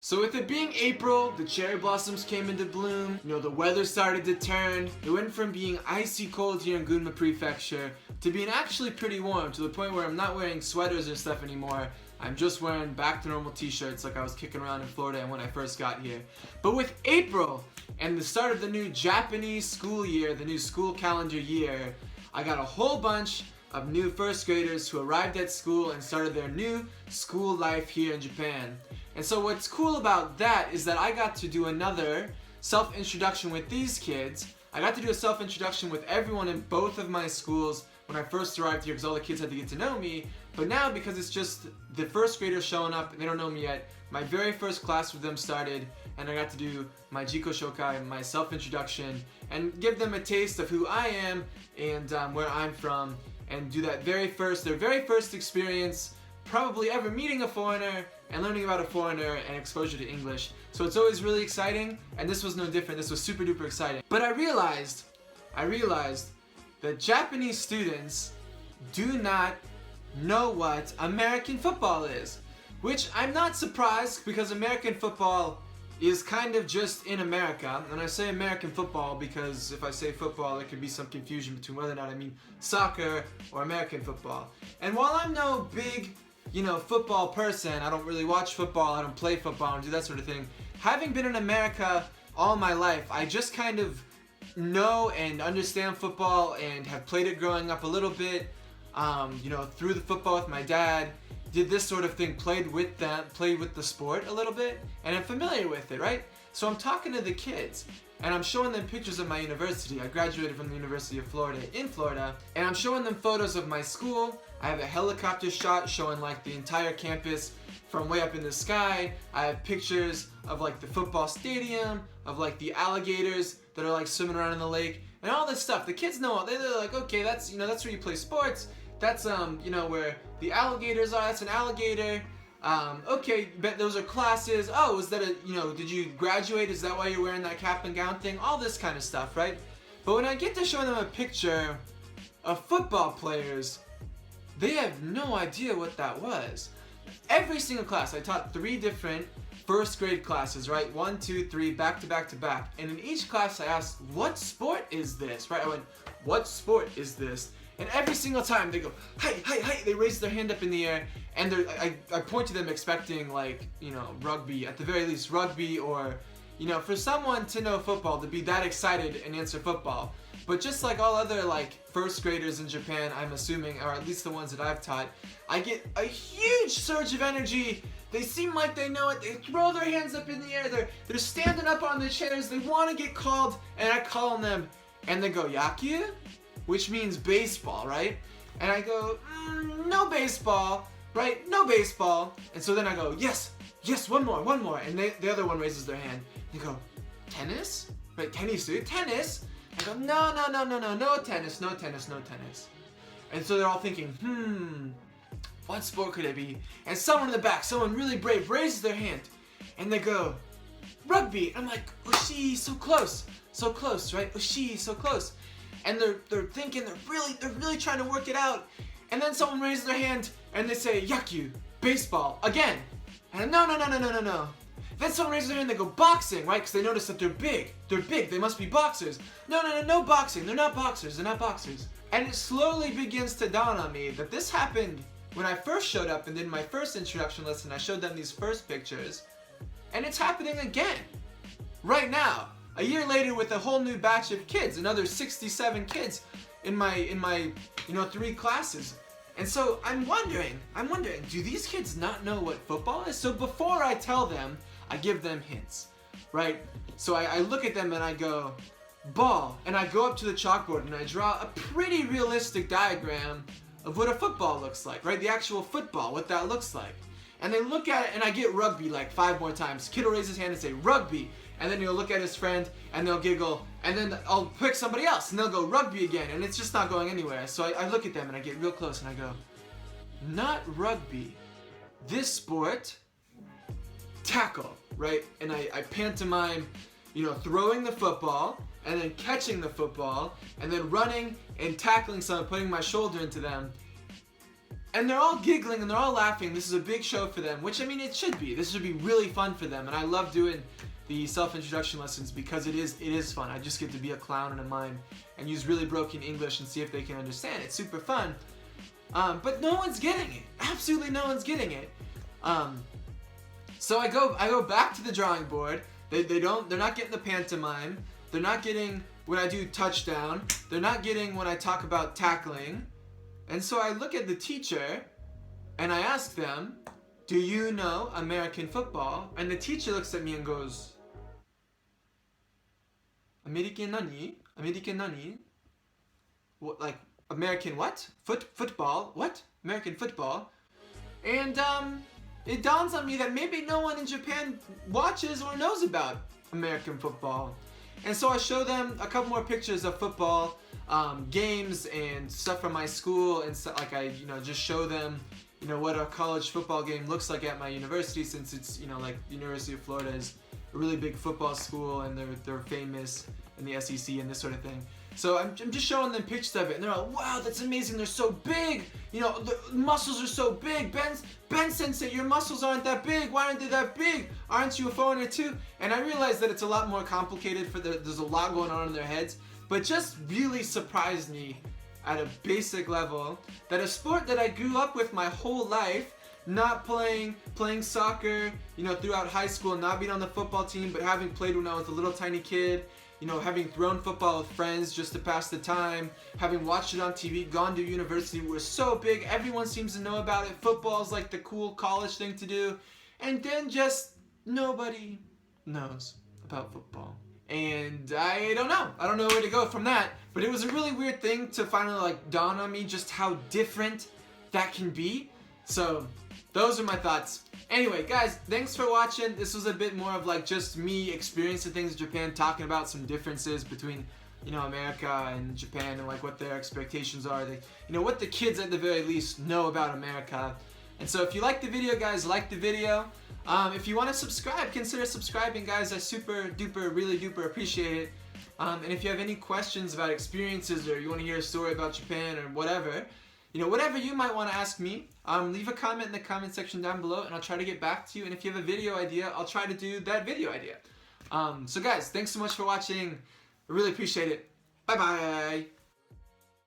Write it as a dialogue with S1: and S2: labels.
S1: So with it being April, the cherry blossoms came into bloom, the weather started to turn. It went from being icy cold here in Gunma Prefecture to being actually pretty warm, to the point where I'm not wearing sweaters or stuff anymore. I'm just wearing back to normal t-shirts like I was kicking around in Florida when I first got here. But with April and the start of the new Japanese school year, the new school calendar year, I got a whole bunch of new first graders who arrived at school and started their new school life here in Japan. And so what's cool about that is that I got to do another self-introduction with these kids. I got to do a self-introduction with everyone in both of my schools when I first arrived here because all the kids had to get to know me. But now, because it's just the first graders showing up and they don't know me yet, my very first class with them started, and I got to do my Jiko Shokai, my self-introduction, and give them a taste of who I am and where I'm from, and do that their very first experience probably ever meeting a foreigner and learning about a foreigner and exposure to English. So it's always really exciting, and this was no different. This was super duper exciting. But I realized that Japanese students do not know what American football is, which I'm not surprised because American football is kind of just in America. And I say American football because if I say football, there could be some confusion between whether or not I mean soccer or American football. And while I'm no big football person, I don't really watch football, I don't play football, I don't do that sort of thing. Having been in America all my life, I just kind of know and understand football and have played it growing up a little bit, through the football with my dad, did this sort of thing, played with the sport a little bit, and I'm familiar with it, right? So I'm talking to the kids, and I'm showing them pictures of my university. I graduated from the University of Florida in Florida, and I'm showing them photos of my school. I have a helicopter shot showing like the entire campus from way up in the sky. I have pictures of like the football stadium, of like the alligators that are like swimming around in the lake, and all this stuff. The kids know, they're like, okay, that's where you play sports. That's where the alligators are. That's an alligator. Okay, but those are classes. Oh, is that did you graduate? Is that why you're wearing that cap and gown thing? All this kind of stuff, right? But when I get to show them a picture of football players, they have no idea what that was. Every single class, I taught 3 different first grade classes, right? 1, 2, 3, back to back to back. And in each class I asked, what sport is this, right? I went, what sport is this? And every single time they go, hey, hey, hey, they raise their hand up in the air, and I point to them expecting rugby, at the very least rugby, or for someone to know football, to be that excited and answer football. But just like all other first graders in Japan, I'm assuming, or at least the ones that I've taught, I get a huge surge of energy. They seem like they know it. They throw their hands up in the air. They're standing up on their chairs. They want to get called, and I call on them, and they go, Yaku? Which means baseball, right? And I go, no baseball, right? No baseball. And so then I go, yes, one more. And the other one raises their hand. They go, tennis? Right, tennis, dude, tennis. I go, no tennis. And so they're all thinking, what sport could it be? And someone in the back, someone really brave, raises their hand. And they go, rugby. I'm like, Ushi, so close, right? Ushi, so close. And they're thinking, they're really trying to work it out. And then someone raises their hand and they say, Yaku, baseball, again. And no. Then someone raises their hand and they go, boxing, right? Because they notice that they're big, they must be boxers. No boxing, they're not boxers. And it slowly begins to dawn on me that this happened when I first showed up and did my first introduction lesson. I showed them these first pictures, and it's happening again, right now. A year later with a whole new batch of kids, another 67 kids in my 3 classes. And so I'm wondering, do these kids not know what football is? So before I tell them, I give them hints, right? So I look at them and I go, ball, and I go up to the chalkboard and I draw a pretty realistic diagram of what a football looks like, right? The actual football, what that looks like. And they look at it and I get rugby 5 more times. Kid will raise his hand and say, rugby. And then he'll look at his friend and they'll giggle, and then I'll pick somebody else and they'll go rugby again, and it's just not going anywhere. So I look at them and I get real close and I go, not rugby. This sport, tackle, right? And I pantomime, throwing the football and then catching the football and then running and tackling someone, putting my shoulder into them. And they're all giggling and they're all laughing. This is a big show for them, which I mean it should be. This should be really fun for them, and I love doing the self-introduction lessons because it is fun. I just get to be a clown in a mime and use really broken English and see if they can understand. It's super fun. But no one's getting it. Absolutely no one's getting it. So I go back to the drawing board. They're not getting the pantomime. They're not getting when I do touchdown. They're not getting when I talk about tackling. And so I look at the teacher and I ask them, "Do you know American football?" And the teacher looks at me and goes, "American nani? American nani? What, like American what? Football? What? American football?" And it dawns on me that maybe no one in Japan watches or knows about American football. And so I show them a couple more pictures of football games and stuff from my school, and stuff like I just show them what a college football game looks like at my university, since it's like University of Florida is a really big football school and they're famous in the SEC and this sort of thing. So I'm just showing them pictures of it, and they're like, "Wow, that's amazing! They're so big! The muscles are so big! Ben Sensei, your muscles aren't that big! Why aren't they that big? Aren't you a foreigner too?" And I realized that it's a lot more complicated. There's a lot going on in their heads, but just really surprised me at a basic level that a sport that I grew up with my whole life, not playing soccer, throughout high school, not being on the football team, but having played when I was a little tiny kid. Having thrown football with friends just to pass the time, having watched it on TV, gone to university, was so big, everyone seems to know about it. Football is like the cool college thing to do, and then just nobody knows about football. And I don't know where to go from that, but it was a really weird thing to finally dawn on me just how different that can be. So those are my thoughts. Anyway, guys, thanks for watching. This was a bit more of just me experiencing things in Japan, talking about some differences between, America and Japan, and what their expectations are. What the kids at the very least know about America. And so if you like the video, guys, like the video. If you want to subscribe, consider subscribing, guys. I super duper, really duper appreciate it. And if you have any questions about experiences, or you want to hear a story about Japan or whatever, whatever you might want to ask me, leave a comment in the comment section down below, and I'll try to get back to you. And if you have a video idea, I'll try to do that video idea. So guys, thanks so much for watching. I really appreciate it. Bye bye.